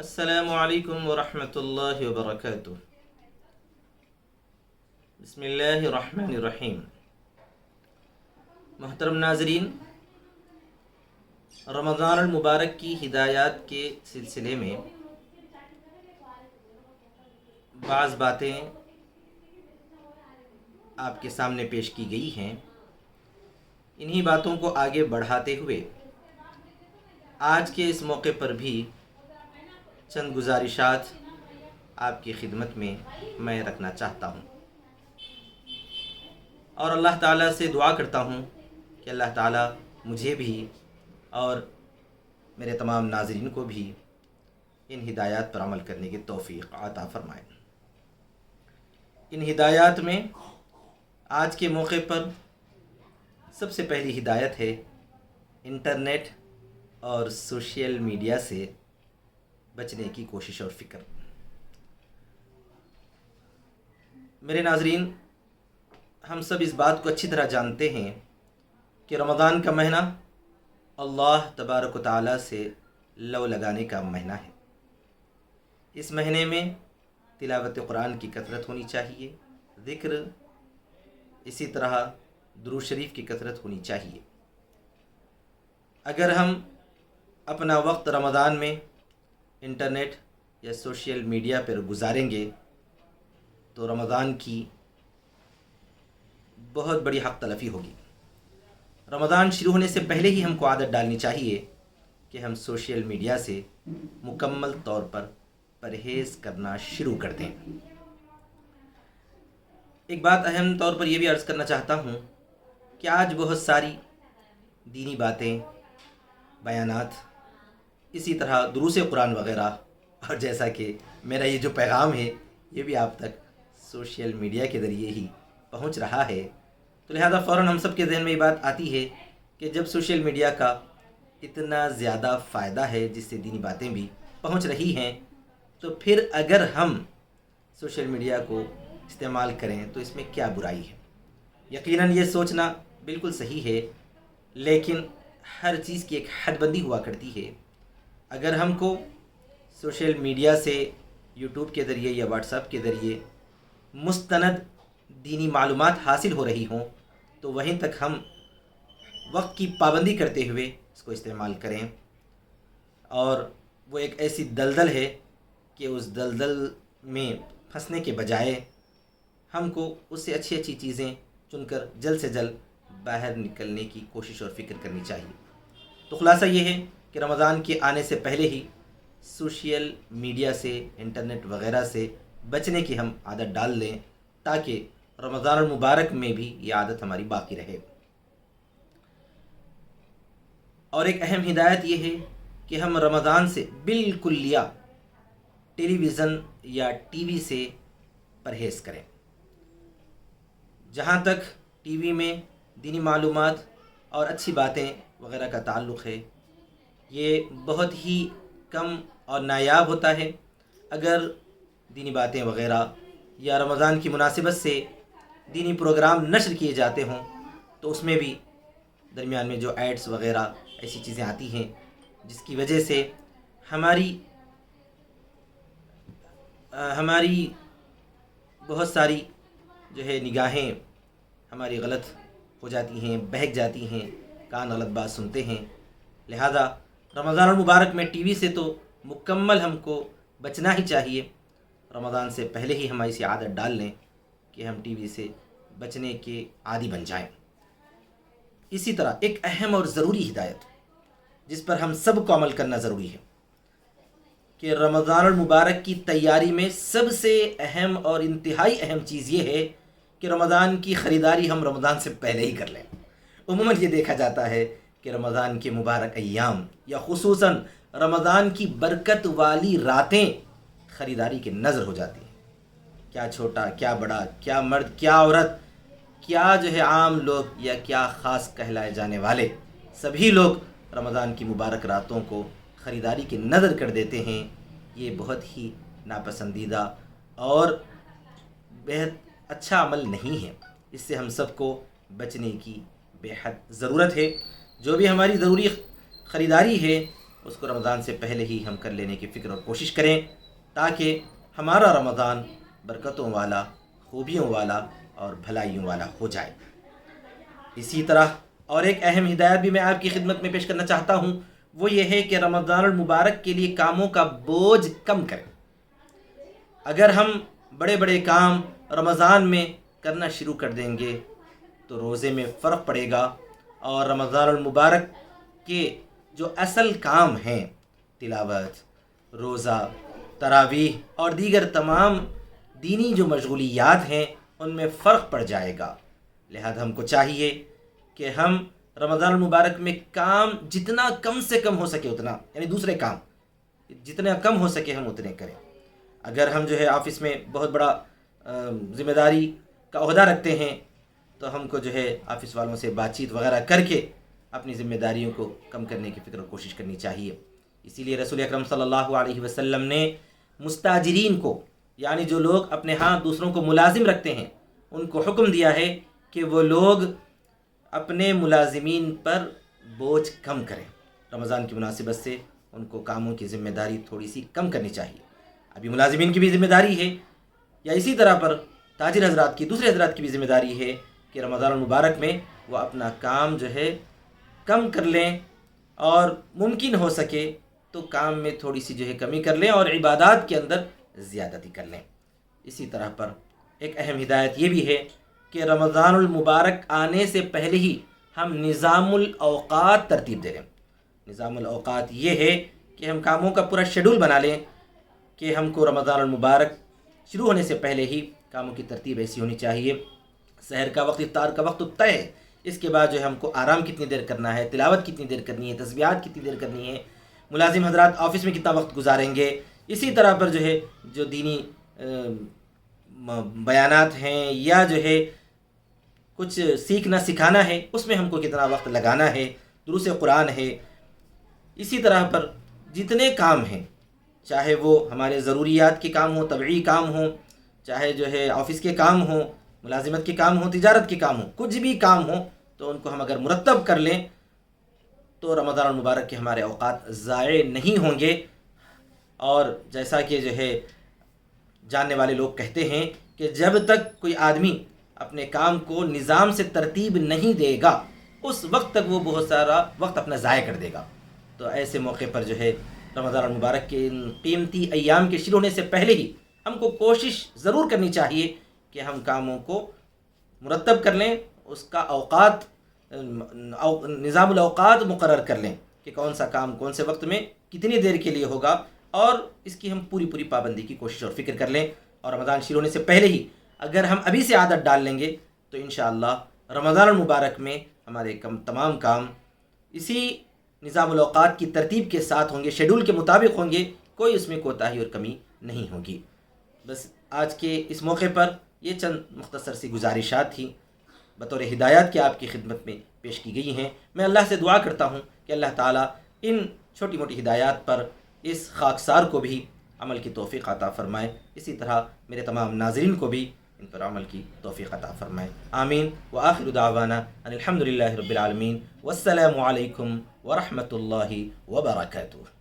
السلام علیکم ورحمۃ اللہ وبرکاتہ۔ بسم اللہ الرحمن الرحیم۔ محترم ناظرین، رمضان المبارک کی ہدایات کے سلسلے میں بعض باتیں آپ کے سامنے پیش کی گئی ہیں۔ انہی باتوں کو آگے بڑھاتے ہوئے آج کے اس موقع پر بھی چند گزارشات آپ کی خدمت میں رکھنا چاہتا ہوں، اور اللہ تعالیٰ سے دعا کرتا ہوں کہ اللہ تعالیٰ مجھے بھی اور میرے تمام ناظرین کو بھی ان ہدایات پر عمل کرنے کی توفیق عطا فرمائے۔ ان ہدایات میں آج کے موقع پر سب سے پہلی ہدایت ہے انٹرنیٹ اور سوشل میڈیا سے بچنے کی کوشش اور فکر۔ میرے ناظرین، ہم سب اس بات کو اچھی طرح جانتے ہیں کہ رمضان کا مہینہ اللہ تبارک و تعالیٰ سے لو لگانے کا مہینہ ہے۔ اس مہینے میں تلاوت قرآن کی کثرت ہونی چاہیے، ذکر، اسی طرح درود شریف کی کثرت ہونی چاہیے۔ اگر ہم اپنا وقت رمضان میں انٹرنیٹ یا سوشل میڈیا پر گزاریں گے تو رمضان کی بہت بڑی حق تلفی ہوگی۔ رمضان شروع ہونے سے پہلے ہی ہم کو عادت ڈالنی چاہیے کہ ہم سوشل میڈیا سے مکمل طور پر پرہیز کرنا شروع کر دیں۔ ایک بات اہم طور پر یہ بھی عرض کرنا چاہتا ہوں کہ آج بہت ساری دینی باتیں، بیانات، اسی طرح دروس قرآن وغیرہ، اور جیسا کہ میرا یہ جو پیغام ہے یہ بھی آپ تک سوشل میڈیا کے ذریعے ہی پہنچ رہا ہے، تو لہذا فوراً ہم سب کے ذہن میں یہ بات آتی ہے کہ جب سوشل میڈیا کا اتنا زیادہ فائدہ ہے جس سے دینی باتیں بھی پہنچ رہی ہیں، تو پھر اگر ہم سوشل میڈیا کو استعمال کریں تو اس میں کیا برائی ہے؟ یقیناً یہ سوچنا بالکل صحیح ہے، لیکن ہر چیز کی ایک حد بندی ہوا کرتی ہے۔ اگر ہم کو سوشل میڈیا سے یوٹیوب کے ذریعے یا واٹس ایپ کے ذریعے مستند دینی معلومات حاصل ہو رہی ہوں تو وہیں تک ہم وقت کی پابندی کرتے ہوئے اس کو استعمال کریں، اور وہ ایک ایسی دلدل ہے کہ اس دلدل میں پھنسنے کے بجائے ہم کو اس سے اچھی اچھی چیزیں چن کر جلد سے جلد باہر نکلنے کی کوشش اور فکر کرنی چاہیے۔ تو خلاصہ یہ ہے کہ رمضان کے آنے سے پہلے ہی سوشل میڈیا سے، انٹرنیٹ وغیرہ سے بچنے کی ہم عادت ڈال لیں تاکہ رمضان المبارک میں بھی یہ عادت ہماری باقی رہے۔ اور ایک اہم ہدایت یہ ہے کہ ہم رمضان سے بالکلیہ ٹیلی ویژن یا ٹی وی سے پرہیز کریں۔ جہاں تک ٹی وی میں دینی معلومات اور اچھی باتیں وغیرہ کا تعلق ہے، یہ بہت ہی کم اور نایاب ہوتا ہے۔ اگر دینی باتیں وغیرہ یا رمضان کی مناسبت سے دینی پروگرام نشر کیے جاتے ہوں تو اس میں بھی درمیان میں جو ایڈس وغیرہ ایسی چیزیں آتی ہیں جس کی وجہ سے ہماری بہت ساری جو ہے نگاہیں ہماری غلط ہو جاتی ہیں، بہک جاتی ہیں، کان غلط بات سنتے ہیں۔ لہذا رمضان المبارک میں ٹی وی سے تو مکمل ہم کو بچنا ہی چاہیے۔ رمضان سے پہلے ہی ہم ایسی عادت ڈال لیں کہ ہم ٹی وی سے بچنے کے عادی بن جائیں۔ اسی طرح ایک اہم اور ضروری ہدایت جس پر ہم سب کو عمل کرنا ضروری ہے کہ رمضان المبارک کی تیاری میں سب سے اہم اور انتہائی اہم چیز یہ ہے کہ رمضان کی خریداری ہم رمضان سے پہلے ہی کر لیں۔ عموماً یہ دیکھا جاتا ہے کہ رمضان کے مبارک ایام یا خصوصاً رمضان کی برکت والی راتیں خریداری کے نظر ہو جاتی ہیں۔ کیا چھوٹا، کیا بڑا، کیا مرد، کیا عورت، کیا جو ہے عام لوگ یا کیا خاص کہلائے جانے والے، سبھی لوگ رمضان کی مبارک راتوں کو خریداری کے نظر کر دیتے ہیں۔ یہ بہت ہی ناپسندیدہ اور بہت اچھا عمل نہیں ہے۔ اس سے ہم سب کو بچنے کی بے حد ضرورت ہے۔ جو بھی ہماری ضروری خریداری ہے اس کو رمضان سے پہلے ہی ہم کر لینے کی فکر اور کوشش کریں، تاکہ ہمارا رمضان برکتوں والا، خوبیوں والا اور بھلائیوں والا ہو جائے۔ اسی طرح اور ایک اہم ہدایت بھی میں آپ کی خدمت میں پیش کرنا چاہتا ہوں، وہ یہ ہے کہ رمضان المبارک کے لیے کاموں کا بوجھ کم کریں۔ اگر ہم بڑے بڑے کام رمضان میں کرنا شروع کر دیں گے تو روزے میں فرق پڑے گا، اور رمضان المبارک کے جو اصل کام ہیں، تلاوت، روزہ، تراویح اور دیگر تمام دینی جو مشغولیات ہیں، ان میں فرق پڑ جائے گا۔ لہذا ہم کو چاہیے کہ ہم رمضان المبارک میں کام جتنا کم سے کم ہو سکے اتنا، یعنی دوسرے کام جتنا کم ہو سکے ہم اتنے کریں۔ اگر ہم جو ہے آفس میں بہت بڑا ذمہ داری کا عہدہ رکھتے ہیں تو ہم کو جو ہے آفس والوں سے بات چیت وغیرہ کر کے اپنی ذمہ داریوں کو کم کرنے کی فکر و کوشش کرنی چاہیے۔ اسی لیے رسول اکرم صلی اللہ علیہ وسلم نے مستاجرین کو، یعنی جو لوگ اپنے ہاں دوسروں کو ملازم رکھتے ہیں، ان کو حکم دیا ہے کہ وہ لوگ اپنے ملازمین پر بوجھ کم کریں۔ رمضان کی مناسبت سے ان کو کاموں کی ذمہ داری تھوڑی سی کم کرنی چاہیے۔ ابھی ملازمین کی بھی ذمہ داری ہے، یا اسی طرح پر تاجر حضرات کی، دوسرے حضرات کی بھی ذمہ داری ہے کہ رمضان المبارک میں وہ اپنا کام جو ہے کم کر لیں، اور ممکن ہو سکے تو کام میں تھوڑی سی جو ہے کمی کر لیں اور عبادات کے اندر زیادتی کر لیں۔ اسی طرح پر ایک اہم ہدایت یہ بھی ہے کہ رمضان المبارک آنے سے پہلے ہی ہم نظام الاوقات ترتیب دے لیں۔ نظام الاوقات یہ ہے کہ ہم کاموں کا پورا شیڈول بنا لیں کہ ہم کو رمضان المبارک شروع ہونے سے پہلے ہی کاموں کی ترتیب ایسی ہونی چاہیے۔ سحر کا وقت، افطار کا وقت تو طے ہے، اس کے بعد جو ہے ہم کو آرام کتنی دیر کرنا ہے، تلاوت کتنی دیر کرنی ہے، تسبیحات کتنی دیر کرنی ہے، ملازم حضرات آفس میں کتنا وقت گزاریں گے، اسی طرح پر جو ہے جو دینی بیانات ہیں یا جو ہے کچھ سیکھنا سکھانا ہے، اس میں ہم کو کتنا وقت لگانا ہے، دروس قرآن ہے، اسی طرح پر جتنے کام ہیں، چاہے وہ ہمارے ضروریات کے کام ہوں، طبعی کام ہوں، چاہے جو ہے آفس کے کام ہوں، ملازمت کے کام ہوں، تجارت کے کام ہوں، کچھ بھی کام ہوں، تو ان کو ہم اگر مرتب کر لیں تو رمضان المبارک کے ہمارے اوقات ضائع نہیں ہوں گے۔ اور جیسا کہ جو ہے جاننے والے لوگ کہتے ہیں کہ جب تک کوئی آدمی اپنے کام کو نظام سے ترتیب نہیں دے گا، اس وقت تک وہ بہت سارا وقت اپنا ضائع کر دے گا۔ تو ایسے موقع پر جو ہے رمضان المبارک کے ان قیمتی ایام کے شروع ہونے سے پہلے ہی ہم کو کوشش ضرور کرنی چاہیے کہ ہم کاموں کو مرتب کر لیں، اس کا اوقات، نظام الاوقات مقرر کر لیں کہ کون سا کام کون سے وقت میں کتنی دیر کے لیے ہوگا، اور اس کی ہم پوری پابندی کی کوشش اور فکر کر لیں۔ اور رمضان شروع ہونے سے پہلے ہی اگر ہم ابھی سے عادت ڈال لیں گے تو انشاءاللہ رمضان المبارک میں ہمارے تمام کام اسی نظام الاوقات کی ترتیب کے ساتھ ہوں گے، شیڈول کے مطابق ہوں گے، کوئی اس میں کوتاہی اور کمی نہیں ہوگی۔ بس آج کے اس موقع پر یہ چند مختصر سی گزارشات تھیں بطور ہدایات کے آپ کی خدمت میں پیش کی گئی ہیں۔ میں اللہ سے دعا کرتا ہوں کہ اللہ تعالیٰ ان چھوٹی موٹی ہدایات پر اس خاکسار کو بھی عمل کی توفیق عطا فرمائے، اسی طرح میرے تمام ناظرین کو بھی ان پر عمل کی توفیق عطا فرمائے۔ آمین۔ وآخر دعوانا ان الحمد للہ رب العالمین، والسلام علیکم ورحمۃ اللہ وبرکاتہ۔